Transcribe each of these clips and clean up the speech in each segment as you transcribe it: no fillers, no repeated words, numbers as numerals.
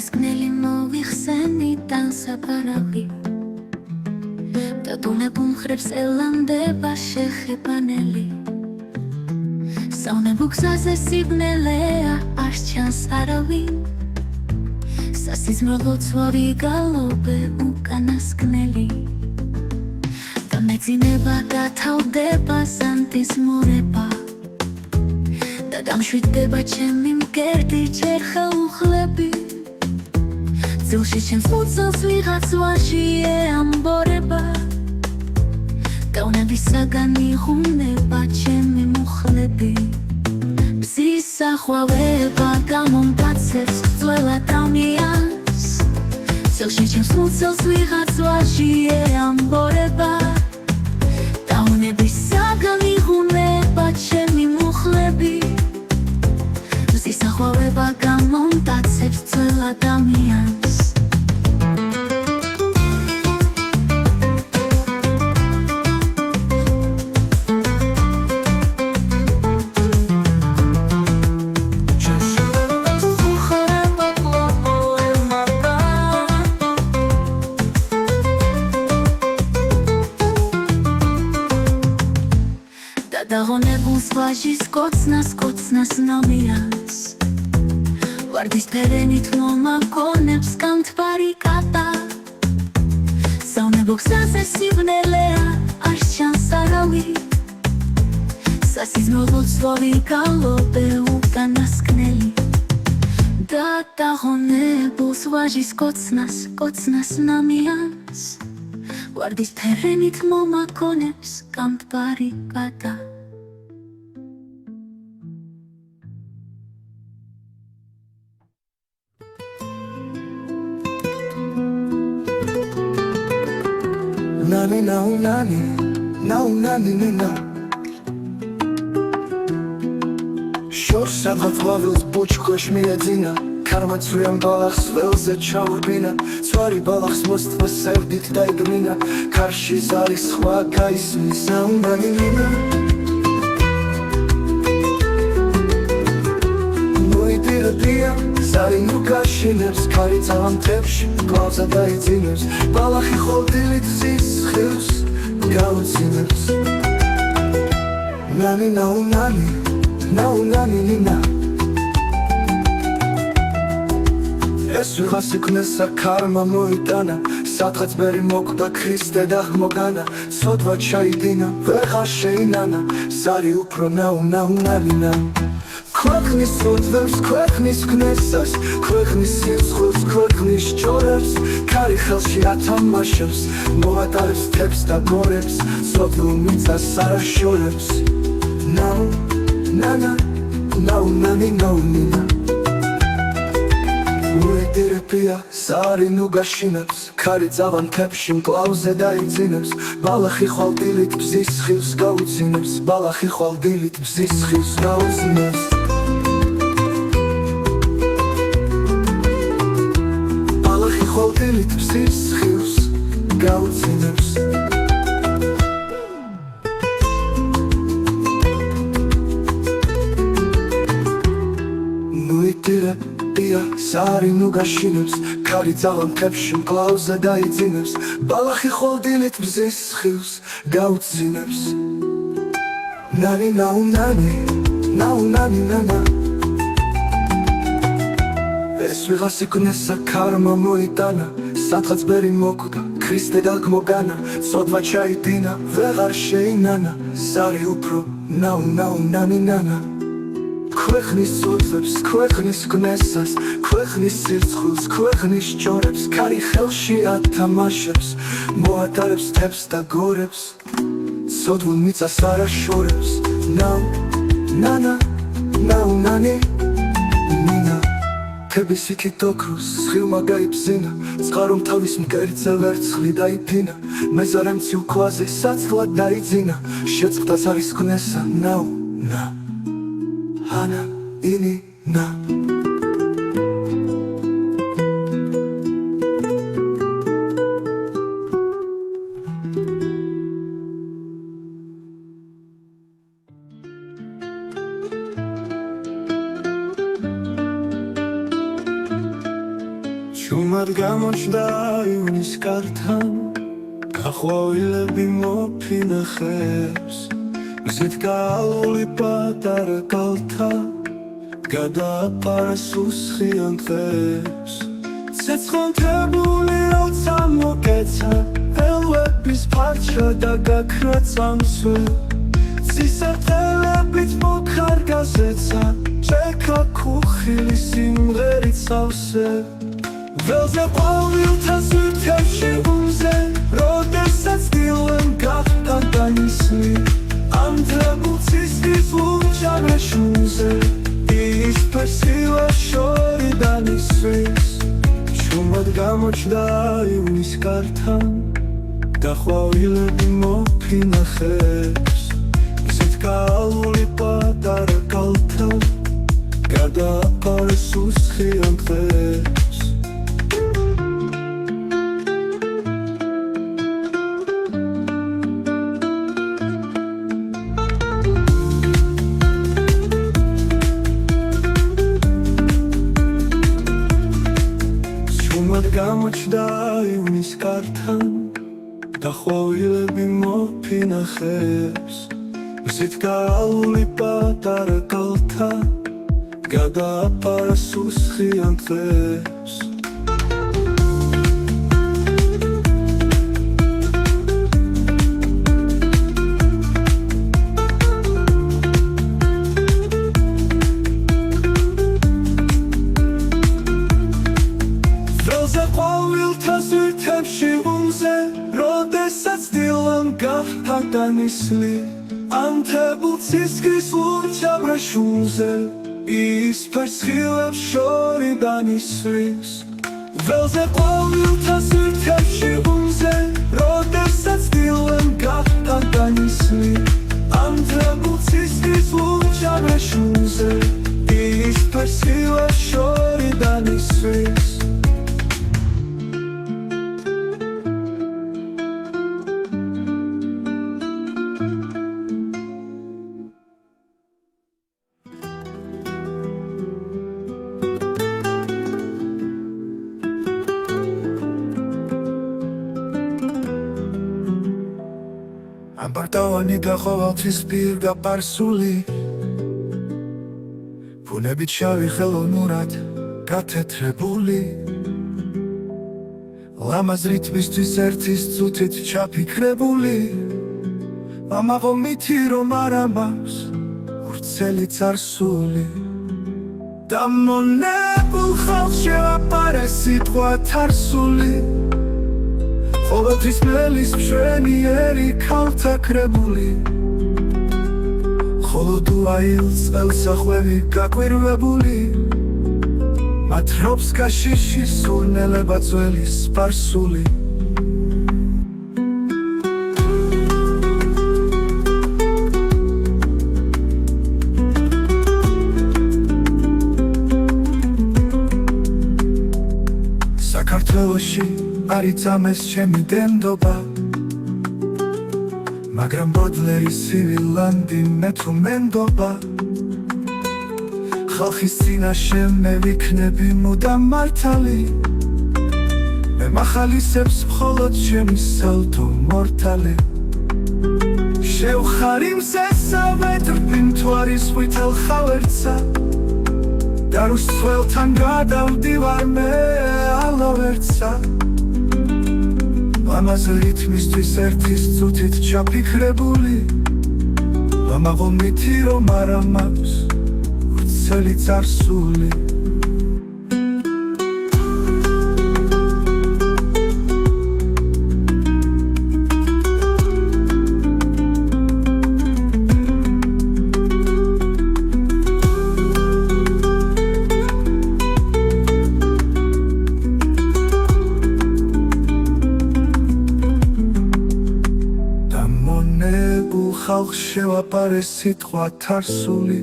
უკანასკნელი მოვიხსენი დასაფარავი და დუნებ უმხრებს ელანდება შეხებანელი საუნებო გზაზე სიბნელეა არ სჩანს არავინ სასიზმრო ლოცვავი გალობე უკანასკნელი და მეძინება გათავდება სანტის მორება და დამშვიდდება ჩემი მკერდი ჯერ ხელუხლები ძილში ჩემს მუცელს ვიღაც ვაჟი ეამბორება დაუნებისაგან იღუნება ჩემი მუხლები ბზის სახვავება გამომტაცებს ძველად ამიანს ძილში ჩემს მუცელს ვიღაც ვაჟი ეამბორება დაუნებისაგან იღუნება ჩემი მუხლები ბზის სახვავება გამომტაცებს ძველად ამიანს დაღონებულს ვაჟის კოცნას ნამიანს ვარდის ფერენით მომაგონებს კანთბარი კატა საუნებო გზაზე სიბნელეა არ სჩანს არავინ სასიზმრო ლოცვავი გალობე უკანასკნელი და დაღონებულს ვაჟის კოცნას ნამიანს ვარდის ფერენით მომაგონებს კანთბარი კატა Nani, nina შორს სადღაც ყვავილს ბუჩქოშ მიეძინა ქარმაცვიან ბალახს ველზე ჩაურბინა ცვარი ბალახს მოსთვა სევდით დაიგრინა ქარში ზარის სხვა გაისმის ნანი ნინა მოიტირებია ზარი ნუ გაშინებს ქარი წავამთებში კლავსა დაიძინებს ბალახი ხოლდილით ზის ხილს გაუცინებს ნანი ნაუნანი ნინა ეს ვიღას იქნესა ქარმა მოიტანა სადღაც ბერი მოკვდა ქრისტე და მოგანა სოდვა ჩაიდინა ვეღარ შეინანა ზარი უფრო ნაუნანინა ქვეყნის უდვებს ქვეყნის ქნესას ქვეყნის სიცხვილს ქვეყნის ჭორებს ქარი ხელში ათამაშებს მოატარებს თებს და გორებს სოფლ მიწას არაშორებს ნაუნანი ნაუნინა უედირებია ზარი ნუ გაშინებს ქარი წავანთებში მკლავზე დაიძინებს ბალახი ხვალდილით ბზის ხილს გაუცინებს ბალახი ხვალდილით ბზის ხილს გაუცინებს ბალახი ხვალდილით ბზის ხილს გაუცინებს ზარი ნუ გაშინებს ქარი წავანთებში მკლავზე დაიძინებს ბალახი ხოლდილით ბზის ხილს გაუცინებს ნანი ნაუნანი ნანა ეს ვიღას იქნესა ქარმა მოიტანა სადღაც ბერი მოკვდა ქრისტე და მოგანა სოდვა ჩაიდინა ვეღარ შეინანა ზარი უფრო ნაუნანი ნანა ქვეყნის უდვებს ქვეყნის ქნესას ქვეყნის სიცხვილს ქვეყნის ჭორებს ქარი ხელში ათამაშებს მოატარებს თებს და გორებს სოდვ მიწას არაშორებს ნაუნანი ნინა თების იქით ოქროს სხილმა გაიბზინა წყარომ თავის მკერდზე ვერცხლი დაიფინა მეზარემ ციუქვაზე საცლად დაიძინა შეწყდა ზარის ქნესა Hana ini na Შუმად გამოჩნდა ივნის კართან გაყვავილები მოფინახებს მზით გაალული პატარა კალთა გადააყარა სუსხიან დღეს ცეცხლთებული როცა მოკეცა ელვების ფარჩა და გაქრა წამსვე ცისარტელებით მოხარგა ზეცა ჭექა ქუხილი სიმღერით სავსე ველზე ყვავილთა სვირთებში გულზე როდესაც დილემ გახდა განისლი ამდრებულ ცისკრის ლურჯავეშუნზე ისპესილა შორიდან ისვის შუმად გამოჩნდა ივნის კართან გაყვავილები მოფინახებს მზით გაალული პატარა კალთა გადააყარა სუსხიან დღეს გამოჩნდა ივნის კართან გაყვავილები მოფინახებს მზით გაალული პატარა კალთა გადააყარა სუსხიან დღეს როდესაც დილემ გახდა განისლი ამდრებულ ცისკრის ლურჯავეშუნზე ისფერს ხილებს შორიდან ისვის ველზე ყვავილთა სვირთებში გულზე როდესაც დილემ გახდა განისლი ამდრებულ ცისკრის ლურჯავეშუნზე ისფერს ხილებს შორიდან ისვის ამბარტავანი და ყოველთვის პირდა პარსული ბუნებით შავი ხელოვნურად გათეთრებული ლამაზ რითმისთვის ერთის წუთით ჩაფიქრებული ამაღომითი რომ არ ამავს ვრცელი წარსული დამონებულ ხალხს შეაპარე სიტყვა თარსული ყოველთვის მელის მშვენიერი ქალთა კრებული ხოლო თუ აილ წელსახვევი გაკვირვებული მათ რობს გაშიში სურნელება ძველი სპარსული საქართველოში არიწამეს ჩემი დენდობა მაგრამ ბოდლერის სივილანდი მე თუ მენდობა ხალხის წინაშე მე ვიქნები მუდამ მართალი მე მახალისებს მხოლოდ ჩემი სალდო მორთალი შევხარი მზესავე დრბინ თვარის ვითელ ხავერცა და რუსთველთან გადავდივარ მე ალავერცა ლამაზ რითმისთვის ერთის წუთით ჩაფიქრებული ამაღომითი რომ არ ამავს ვრცელი წარსული ხალხს შევაპარე სიტყვა თარსული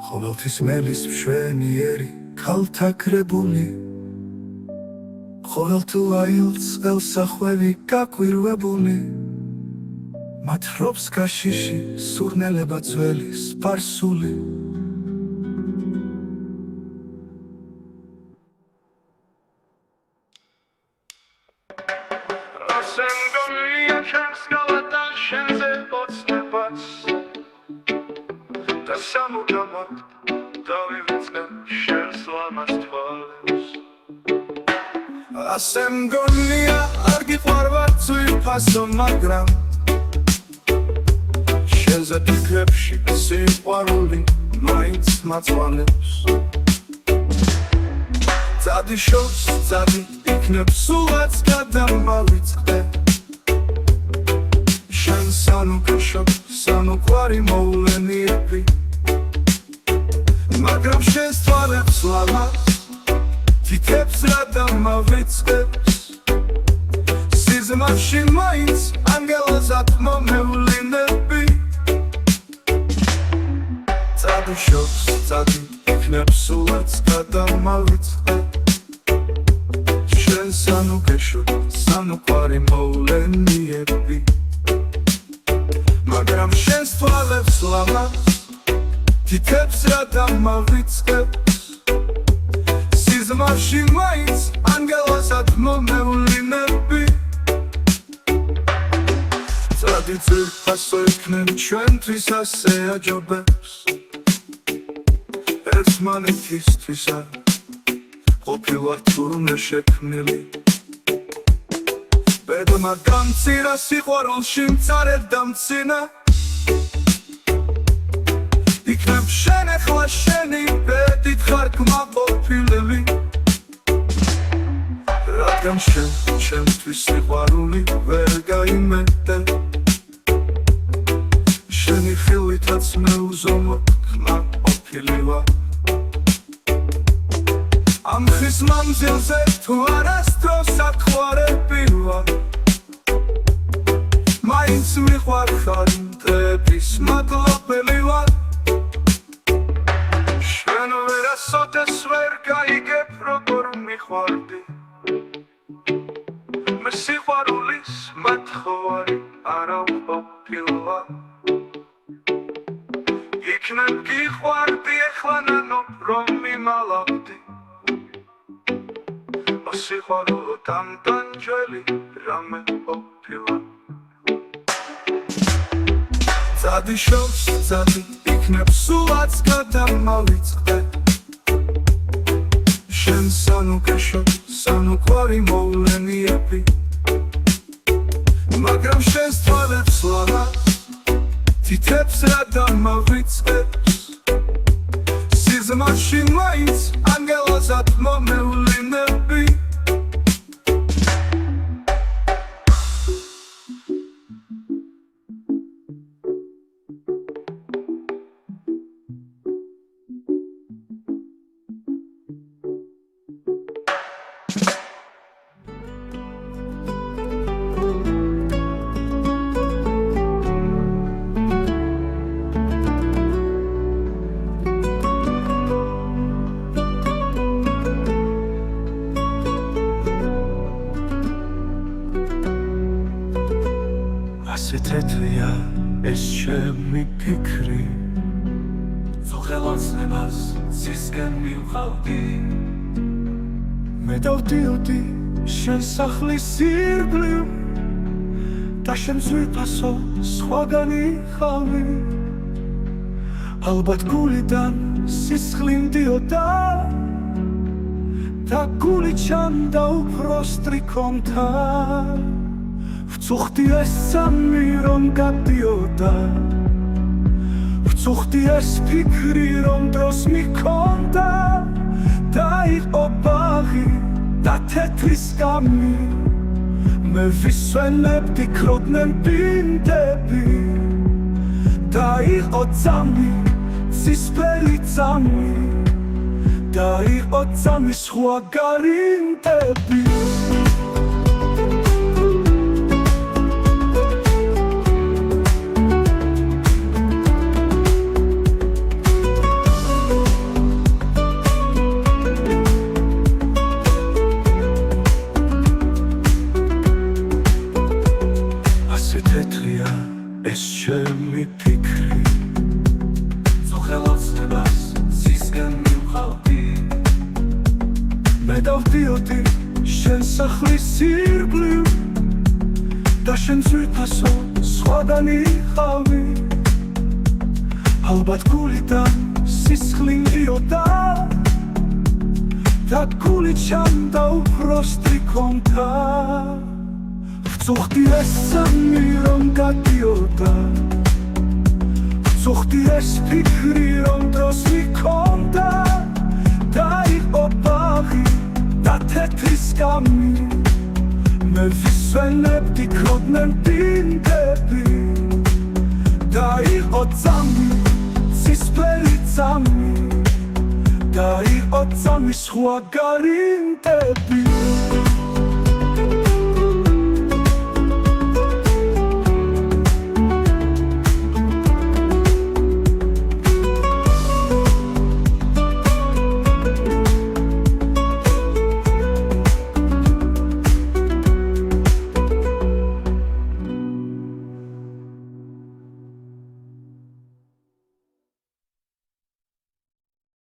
ყოველთვის მელის მშვენიერი ქალთა კრებული ყოველ თუ აილ წელსახვევი გაკვირვებული მათ რობს გაშიში სურნელება ძველი სპარსული ასენ გონია ჩემს გავატან შენზე ოცნებას და სამუდამოდ დავივიწყე შენს ლამაზ თვალებს ასენ გონია არ გიყვარვარ ცვიფასო მაგრამ შენზე ფიქრებში სიყვარული მაინც მაწვალებს Zadi shows, zadi ikneb sulat gadamavitskde Shan sanu kashok, sanu kwari mouleni epi Magram shen stvalebs lamas Titeps radamavitskdeps Sizmavshi mains, angelas atmo meulinepi Zadi shows, zadi ikneb sulat gadamavitskde Sanu keshut, sanu kwari mouleniyepi Magram shen stvalebs lamas Titeps radamavitskdeps Sizmavshi mains, angelas atmo meulinepi Zadi tsirpaso iknen ჩვენთვის ასე აჯობებს ერთმანეთისთვისა ყოფილვარ თურმე შექმნილი ბედმა დამცირა სიყვარულში მწარედ დამცინა იქნებ შენ ახლა შენი ბედით ხარ კმაყოფილები რადგან შენ ჩემთვის სიყვარული ვერ გაიმეტე შენი ხილითაც მე უზომოდ კმაყოფილი ვარ Am ხის მანძილზე თუ არასდროს ათხოვარები ვარ მაინც მიყვარ ხარ მტრების მადლობელი ვარ შენ ვერასოდეს ვერ გაიგებ როგორ მიყვარდი მე სიყვარულის მათხოვარი არა ვყოფილა იქნებ გიყვარდი ეხლა ნანო რომ მიმალავდი სიყვარულო დამტანჯველი რამე ყოფილა Zadi shows, zadi იქნებ სულაც გადამავიწყდე შენ სანუ გეშოთ, სანუ კვარი მოვლენიები მაგრამ შენ სტვალებს ლამას თითებს რადამავიწყდებს სიზმარში მაინც ანგელაზად მომევლინები ასე თეთრია ეს ჩემი ფიქრი ზოღელოცნებას ცისკენ მივყავდი მე დავდიოდი შენ სახლის ირგვლივ და შენ ზვირფასო სხვაგანი ხავი ალბათ გულიდან სისხლი მდიოდა და გული ჩანდა უფრო სტრიქონთა ვწუხდი ეს სამი რომ გადიოდა ვწუხდი ეს ფიქრი რომ დროს მიქონდა და იყო ბაღი და თეთრი სკამი მე ვისვენებდი ქროდნენ ბინდები და იყო წამი ცისფერი წამი და იყო წამი სხვა გარინდები ეს ჩემი ფიქრი ზოღელოცნებას ცისკენ მივყავდი მე დავდიოდი შენ სახლის ირგვლივ შენ ძვირფასო სხვადანი ხავი ალბათ გულიდან სისხლინდიოდა და გული ჩამდა უფრო სტრიქონთა ვწუხდი ეს სამი რომ გადიოდა ვწუხდი ეს ფიქრი რომ დროს მიქონდა და იყო ბაღი და თეთრი სკამი მე ვისვენებდი ქროდნენ დინდები და იყო წამი ცისფერი წამი და იყო წამი სხვა გარინდები